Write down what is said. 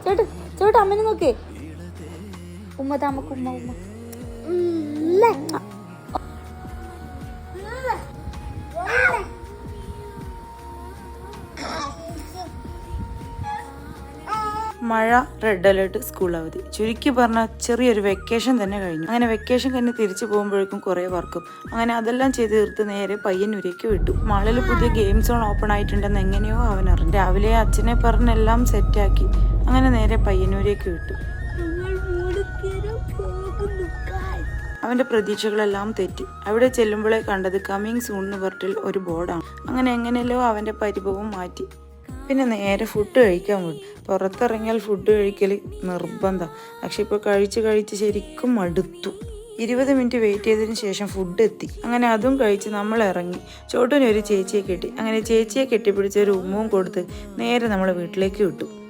ചോട്ട് ചോട്ട് അമ്മനെ നോക്കേ. ഉമ്മ താമക്ക് ഉമ്മ ഉമ്മ. മഴ, റെഡ് അലേർട്ട്, സ്കൂൾ അവധി. ചുരുക്കി പറഞ്ഞാൽ ചെറിയൊരു വെക്കേഷൻ തന്നെ കഴിഞ്ഞു. അങ്ങനെ വെക്കേഷൻ കഴിഞ്ഞ് തിരിച്ചു പോകുമ്പോഴേക്കും കുറേ വർക്കും. അങ്ങനെ അതെല്ലാം ചെയ്ത് തീർത്ത് നേരെ പയ്യന്നൂരേക്ക് വിട്ടു. മാളിൽ പുതിയ ഗെയിം സോൺ ഓപ്പൺ ആയിട്ടുണ്ടെന്ന് എങ്ങനെയോ അവൻ അറിഞ്ഞു. രാവിലെ അച്ഛനെ പറഞ്ഞെല്ലാം സെറ്റാക്കി അങ്ങനെ നേരെ പയ്യന്നൂരേക്ക് വിട്ടു. അവന്റെ പ്രതീക്ഷകളെല്ലാം തെറ്റി. അവിടെ ചെല്ലുമ്പോഴേ കണ്ടത് കമ്മിങ് സൂൺ എന്ന് പറഞ്ഞിൽ ഒരു ബോർഡാണ്. അങ്ങനെ എങ്ങനെയല്ലോ അവന്റെ പരിഭവം മാറ്റി. പിന്നെ നേരെ ഫുഡ് കഴിക്കാൻ പോയി. പുറത്തിറങ്ങിയാൽ ഫുഡ് കഴിക്കൽ നിർബന്ധം. പക്ഷെ ഇപ്പോൾ കഴിച്ച് ശരിക്കും മടുത്തു. 20 മിനിറ്റ് വെയിറ്റ് ചെയ്തതിന് ശേഷം ഫുഡ് എത്തി. അങ്ങനെ അതും കഴിച്ച് നമ്മൾ ഇറങ്ങി. ചോട്ടൂന് ഒരു ചേച്ചിയെ കെട്ടി. അങ്ങനെ ചേച്ചിയെ കെട്ടിപ്പിടിച്ച് ഒരു ഉമ്മവും കൊടുത്ത് നേരെ നമ്മൾ വീട്ടിലേക്ക് വിട്ടു.